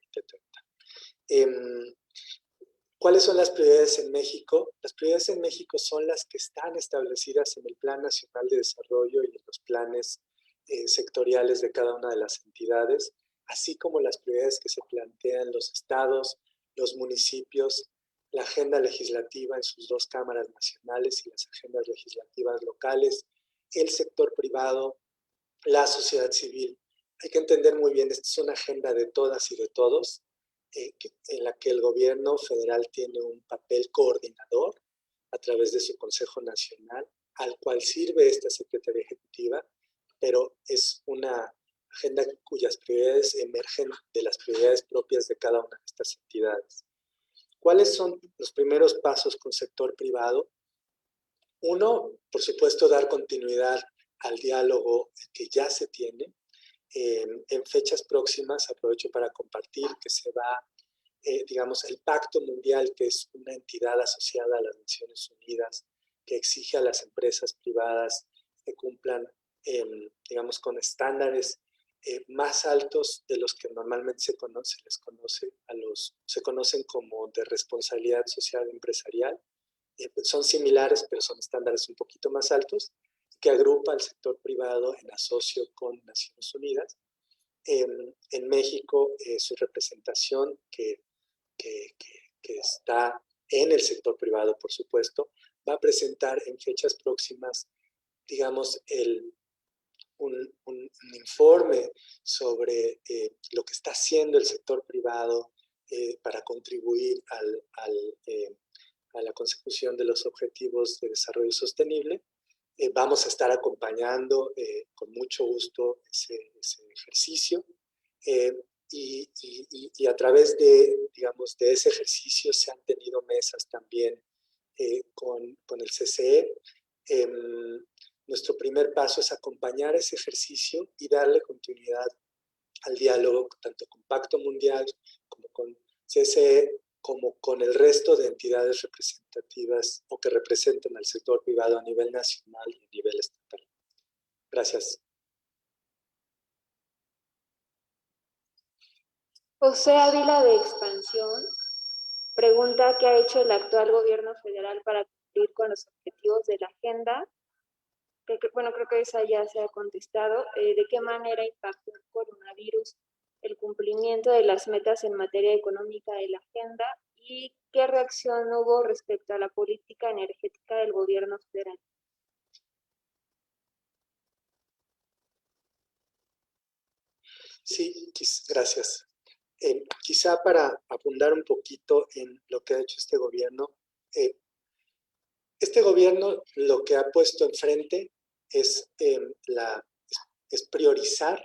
2030. ¿Cuáles son las prioridades en México? Las prioridades en México son las que están establecidas en el Plan Nacional de Desarrollo y en los planes sectoriales de cada una de las entidades, así como las prioridades que se plantean los estados, los municipios, la agenda legislativa en sus dos cámaras nacionales y las agendas legislativas locales, el sector privado, la sociedad civil. Hay que entender muy bien, esta es una agenda de todas y de todos, en la que el gobierno federal tiene un papel coordinador a través de su Consejo Nacional, al cual sirve esta Secretaría Ejecutiva, pero es una agenda cuyas prioridades emergen de las prioridades propias de cada una de estas entidades. ¿Cuáles son los primeros pasos con sector privado? Uno, por supuesto, dar continuidad al diálogo que ya se tiene. En fechas próximas, aprovecho para compartir que se va, digamos, el Pacto Mundial, que es una entidad asociada a las Naciones Unidas, que exige a las empresas privadas que cumplan, digamos, con estándares más altos de los que normalmente se conocen como de responsabilidad social empresarial. Son similares, pero son estándares un poquito más altos, que agrupa al sector privado en asocio con Naciones Unidas. En México, su representación, que está en el sector privado, por supuesto, va a presentar en fechas próximas, digamos, un informe sobre lo que está haciendo el sector privado para contribuir a la consecución de los objetivos de desarrollo sostenible. Vamos a estar acompañando con mucho gusto ese ejercicio y a través de, digamos, de ese ejercicio se han tenido mesas también con el CCE. Nuestro primer paso es acompañar ese ejercicio y darle continuidad al diálogo tanto con Pacto Mundial como con CCE, como con el resto de entidades representativas o que representan al sector privado a nivel nacional y a nivel estatal. Gracias. José Ávila de Expansión pregunta qué ha hecho el actual gobierno federal para cumplir con los objetivos de la agenda. Bueno, creo que esa ya se ha contestado. ¿De qué manera impactó el coronavirus el cumplimiento de las metas en materia económica de la agenda? ¿Y qué reacción hubo respecto a la política energética del gobierno federal? Sí, gracias. Quizá para abundar un poquito en lo que ha hecho este gobierno lo que ha puesto enfrente es priorizar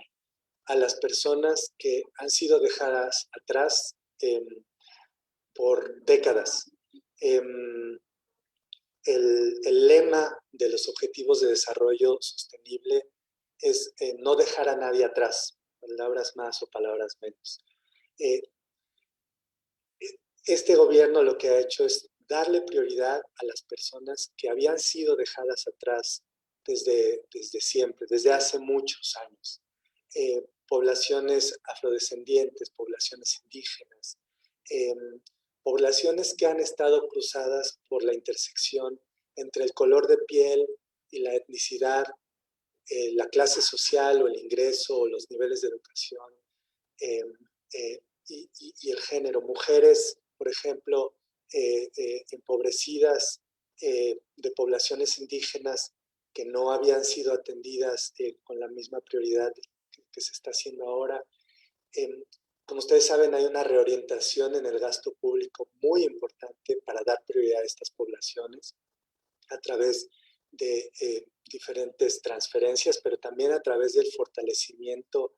a las personas que han sido dejadas atrás por décadas. El lema de los Objetivos de Desarrollo Sostenible es no dejar a nadie atrás, palabras más o palabras menos. Este gobierno lo que ha hecho es darle prioridad a las personas que habían sido dejadas atrás desde siempre, desde hace muchos años. Poblaciones afrodescendientes, poblaciones indígenas, poblaciones que han estado cruzadas por la intersección entre el color de piel y la etnicidad, la clase social o el ingreso o los niveles de educación y el género. Mujeres, por ejemplo, empobrecidas de poblaciones indígenas que no habían sido atendidas con la misma prioridad que se está haciendo ahora. Como ustedes saben, hay una reorientación en el gasto público muy importante para dar prioridad a estas poblaciones a través de diferentes transferencias, pero también a través del fortalecimiento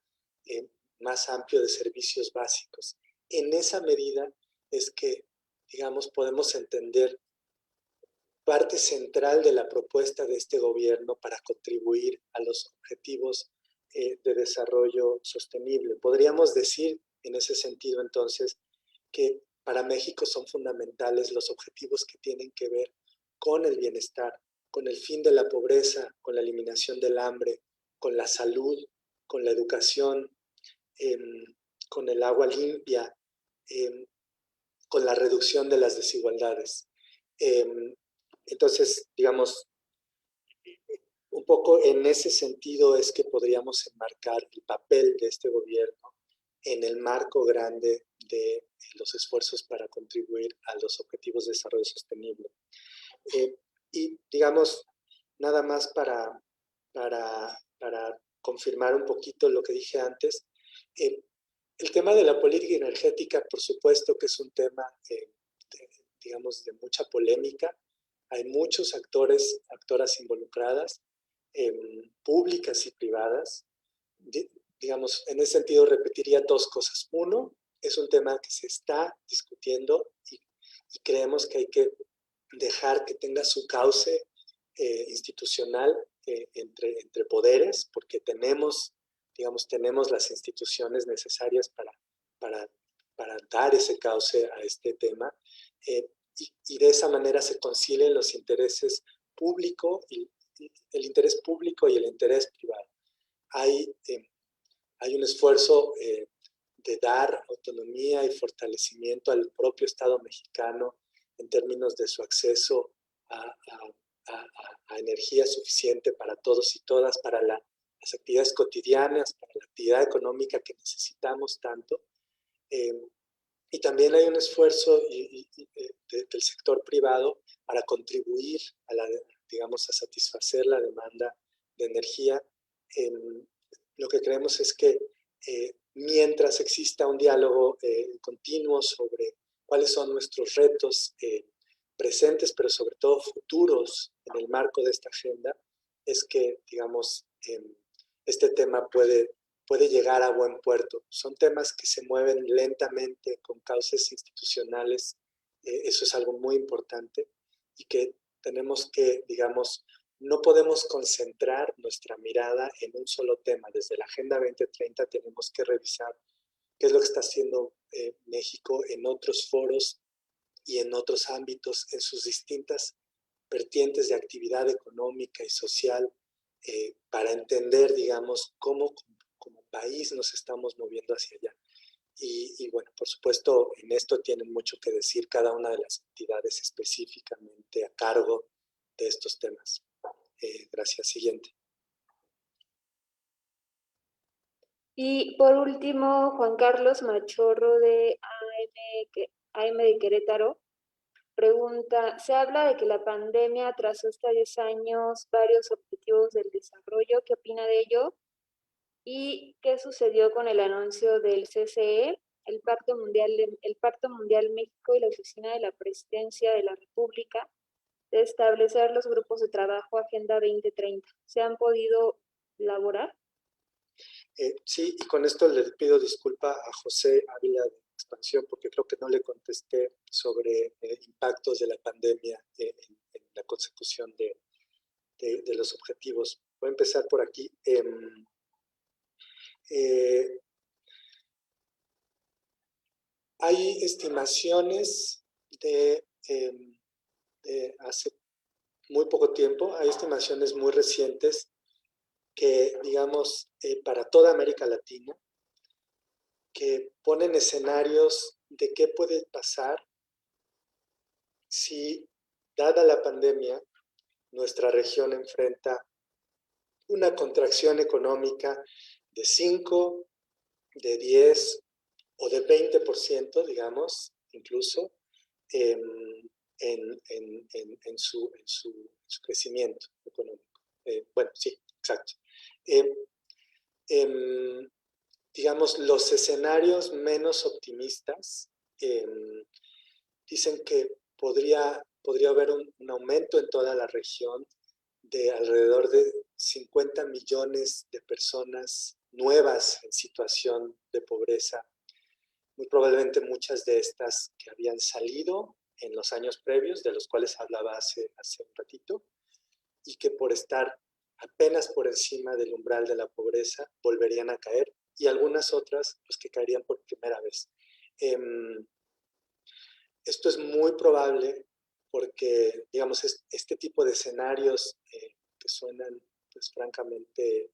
más amplio de servicios básicos. En esa medida es que, digamos, podemos entender parte central de la propuesta de este gobierno para contribuir a los objetivos de desarrollo sostenible. Podríamos decir en ese sentido entonces que para México son fundamentales los objetivos que tienen que ver con el bienestar, con el fin de la pobreza, con la eliminación del hambre, con la salud, con la educación, con el agua limpia, con la reducción de las desigualdades. Entonces, digamos, un poco en ese sentido es que podríamos enmarcar el papel de este gobierno en el marco grande de los esfuerzos para contribuir a los objetivos de desarrollo sostenible. Y digamos, nada más para confirmar un poquito lo que dije antes, el tema de la política energética, por supuesto que es un tema, digamos, de mucha polémica. Hay muchos actoras involucradas, públicas y privadas. Digamos, en ese sentido repetiría dos cosas. Uno, es un tema que se está discutiendo y creemos que hay que dejar que tenga su cauce institucional entre poderes, porque tenemos las instituciones necesarias para dar ese cauce a este tema, y de esa manera se concilien los intereses públicos, el interés público y el interés privado. Hay un esfuerzo de dar autonomía y fortalecimiento al propio Estado mexicano en términos de su acceso a energía suficiente para todos y todas, para las actividades cotidianas, para la actividad económica que necesitamos tanto. Y también hay un esfuerzo del sector privado para contribuir a satisfacer la demanda de energía. Lo que creemos es que mientras exista un diálogo continuo sobre cuáles son nuestros retos presentes, pero sobre todo futuros en el marco de esta agenda, es que, digamos, este tema puede llegar a buen puerto. Son temas que se mueven lentamente con cauces institucionales, eso es algo muy importante, y que tenemos que, digamos, no podemos concentrar nuestra mirada en un solo tema. Desde la Agenda 2030 tenemos que revisar qué es lo que está haciendo México en otros foros y en otros ámbitos, en sus distintas vertientes de actividad económica y social, para entender, digamos, cómo como país nos estamos moviendo hacia allá. Y bueno, por supuesto, en esto tienen mucho que decir cada una de las entidades específicamente a cargo de estos temas. Gracias. Siguiente. Y por último, Juan Carlos Machorro de AM de Querétaro pregunta, se habla de que la pandemia atrasó hasta 10 años varios objetivos del desarrollo. ¿Qué opina de ello? ¿Y qué sucedió con el anuncio del CCE, el Pacto Mundial México y la Oficina de la Presidencia de la República de establecer los grupos de trabajo Agenda 2030? ¿Se han podido elaborar? Sí, y con esto le pido disculpa a José Ávila de Expansión, porque creo que no le contesté sobre impactos de la pandemia en la consecución de los objetivos. Voy a empezar por aquí. Hay estimaciones de hace muy poco tiempo, hay estimaciones muy recientes que, digamos, para toda América Latina, que ponen escenarios de qué puede pasar si, dada la pandemia, nuestra región enfrenta una contracción económica de 5, de 10 o de 20%, digamos, incluso, en su crecimiento económico. Bueno, sí, exacto. Digamos, los escenarios menos optimistas dicen que podría haber un aumento en toda la región de alrededor de 50 millones de personas nuevas en situación de pobreza. Muy probablemente muchas de estas que habían salido en los años previos, de los cuales hablaba hace un ratito, y que por estar apenas por encima del umbral de la pobreza volverían a caer, y algunas otras pues, que caerían por primera vez. Esto es muy probable porque, digamos, este tipo de escenarios que suenan pues, francamente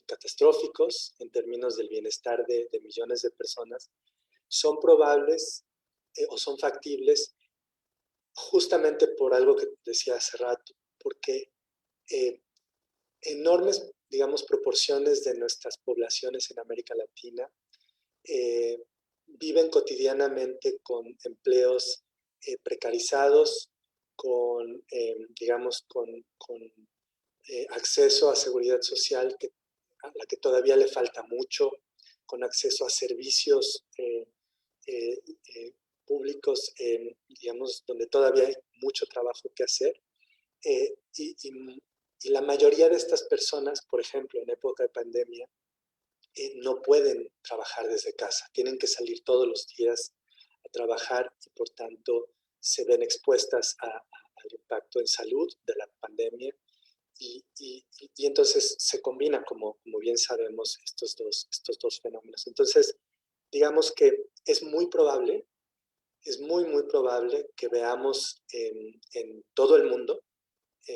catastróficos en términos del bienestar de millones de personas, son probables o son factibles justamente por algo que decía hace rato, porque enormes, digamos, proporciones de nuestras poblaciones en América Latina viven cotidianamente con empleos precarizados, con, digamos, con acceso a seguridad social a la que todavía le falta mucho, con acceso a servicios públicos, digamos, donde todavía hay mucho trabajo que hacer. Y la mayoría de estas personas, por ejemplo, en época de pandemia, no pueden trabajar desde casa, tienen que salir todos los días a trabajar y por tanto se ven expuestas al impacto en salud de la pandemia y entonces se combinan, como bien sabemos, estos dos fenómenos. Entonces, digamos que es muy probable que veamos en todo el mundo,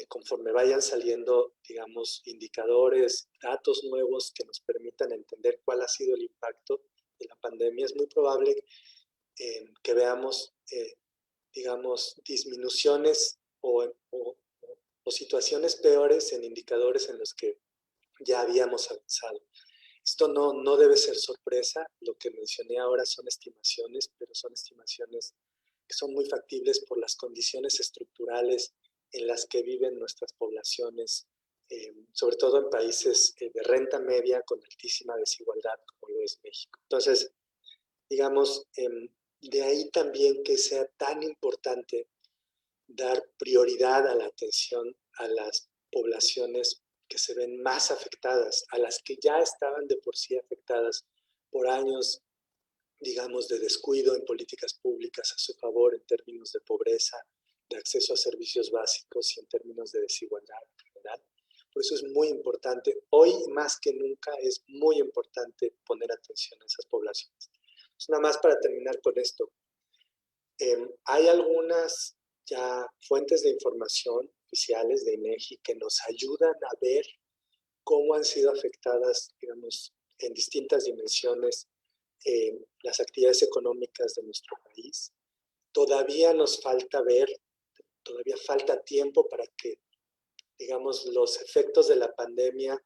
conforme vayan saliendo, digamos, indicadores, datos nuevos que nos permitan entender cuál ha sido el impacto de la pandemia, es muy probable que veamos, digamos, disminuciones o situaciones peores en indicadores en los que ya habíamos avanzado. Esto no debe ser sorpresa, lo que mencioné ahora son estimaciones, pero son estimaciones que son muy factibles por las condiciones estructurales en las que viven nuestras poblaciones, sobre todo en países de renta media con altísima desigualdad, como lo es México. Entonces, digamos, de ahí también que sea tan importante dar prioridad a la atención a las poblaciones que se ven más afectadas, a las que ya estaban de por sí afectadas por años, digamos, de descuido en políticas públicas a su favor en términos de pobreza, de acceso a servicios básicos y en términos de desigualdad en general. Por eso es muy importante, hoy más que nunca es muy importante poner atención a esas poblaciones. Entonces, nada más para terminar con esto, hay algunas ya fuentes de información oficiales de INEGI que nos ayudan a ver cómo han sido afectadas, digamos, en distintas dimensiones las actividades económicas de nuestro país. Todavía nos falta ver, todavía falta tiempo para que, digamos, los efectos de la pandemia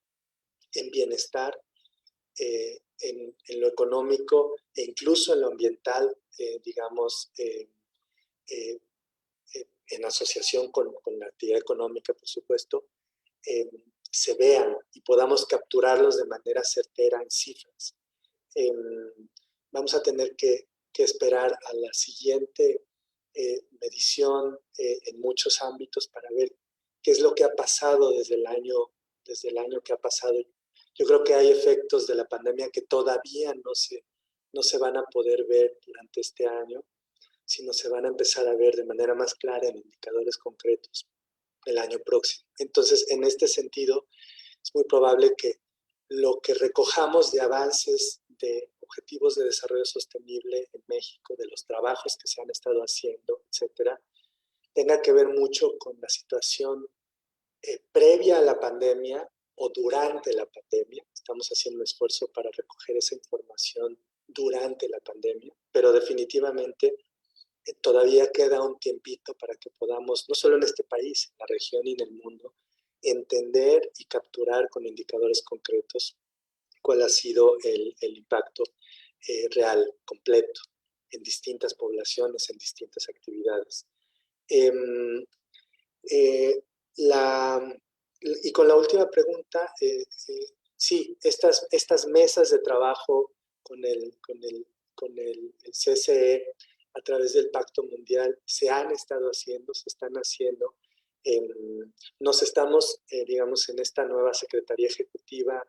en bienestar, en lo económico e incluso en lo ambiental, digamos, en asociación con la actividad económica, por supuesto, se vean y podamos capturarlos de manera certera en cifras. Vamos a tener que esperar a la siguiente medición en muchos ámbitos para ver qué es lo que ha pasado desde el año que ha pasado. Yo creo que hay efectos de la pandemia que todavía no se van a poder ver durante este año, sino se van a empezar a ver de manera más clara en indicadores concretos el año próximo. Entonces, en este sentido, es muy probable que lo que recojamos de avances de objetivos de desarrollo sostenible en México, de los trabajos que se han estado haciendo, etcétera, tenga que ver mucho con la situación previa a la pandemia o durante la pandemia. Estamos haciendo un esfuerzo para recoger esa información durante la pandemia, pero definitivamente todavía queda un tiempito para que podamos, no solo en este país, en la región y en el mundo, entender y capturar con indicadores concretos cuál ha sido el impacto real, completo, en distintas poblaciones, en distintas actividades. Y con la última pregunta, sí, estas mesas de trabajo con el CCE a través del Pacto Mundial se han estado haciendo, se están haciendo. Nos estamos, digamos, en esta nueva Secretaría Ejecutiva,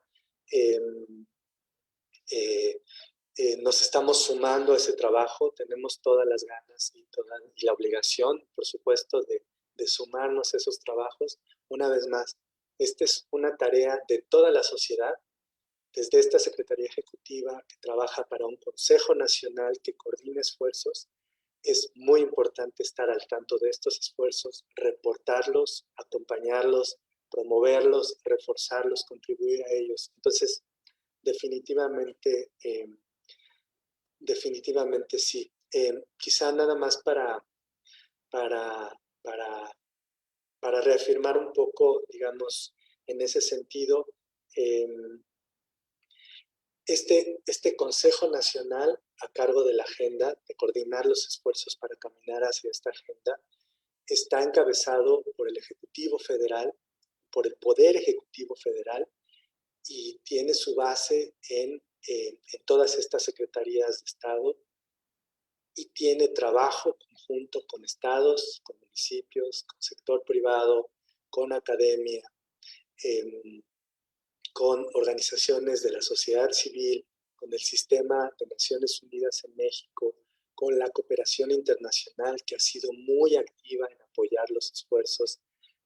nos estamos sumando a ese trabajo, tenemos todas las ganas y la obligación, por supuesto, de sumarnos a esos trabajos. Una vez más, esta es una tarea de toda la sociedad, desde esta Secretaría Ejecutiva que trabaja para un Consejo Nacional que coordine esfuerzos. Es muy importante estar al tanto de estos esfuerzos, reportarlos, acompañarlos, promoverlos, reforzarlos, contribuir a ellos. Entonces, definitivamente sí. Quizá nada más para reafirmar un poco, digamos, en ese sentido, este Consejo Nacional a cargo de la agenda, de coordinar los esfuerzos para caminar hacia esta agenda, está encabezado por el Ejecutivo Federal, por el Poder Ejecutivo Federal, y tiene su base en todas estas secretarías de Estado, y tiene trabajo conjunto con estados, con municipios, con sector privado, con academia, con organizaciones de la sociedad civil, con el sistema de Naciones Unidas en México, con la cooperación internacional que ha sido muy activa en apoyar los esfuerzos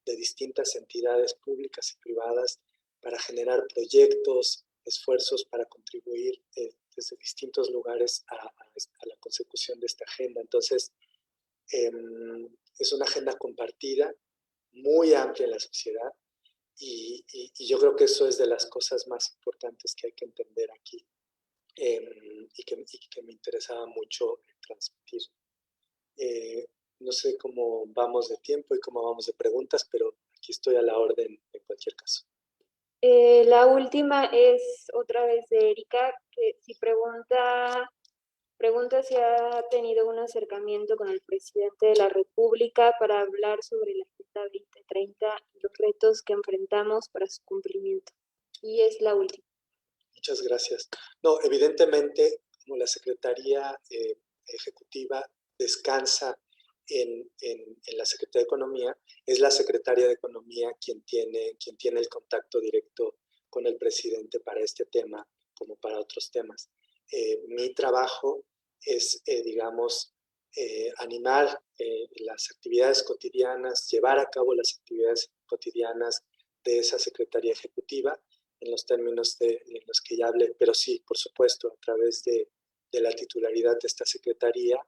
de distintas entidades públicas y privadas para generar proyectos, esfuerzos para contribuir desde distintos lugares a la consecución de esta agenda. Entonces, es una agenda compartida, muy amplia en la sociedad, y yo creo que eso es de las cosas más importantes que hay que entender aquí, y que me interesaba mucho transmitir. No sé cómo vamos de tiempo y cómo vamos de preguntas, pero aquí estoy a la orden en cualquier caso. La última es otra vez de Erika, que si pregunta si ha tenido un acercamiento con el presidente de la República para hablar sobre la Agenda 2030 y los retos que enfrentamos para su cumplimiento. Y es la última. Muchas gracias. No, evidentemente, como la Secretaría Ejecutiva descansa en la Secretaría de Economía, es la Secretaria de Economía quien tiene el contacto directo con el presidente para este tema, como para otros temas. Mi trabajo es, digamos, animar las actividades cotidianas, llevar a cabo las actividades cotidianas de esa Secretaría Ejecutiva, en los términos en los que ya hablé, pero sí, por supuesto, a través de la titularidad de esta Secretaría,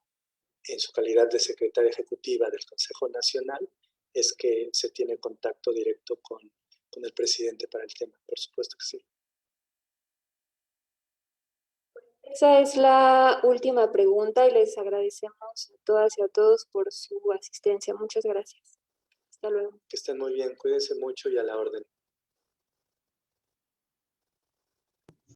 en su calidad de Secretaria Ejecutiva del Consejo Nacional, es que se tiene contacto directo con el presidente para el tema, por supuesto que sí. Esa es la última pregunta y les agradecemos a todas y a todos por su asistencia. Muchas gracias. Hasta luego. Que estén muy bien, cuídense mucho y a la orden.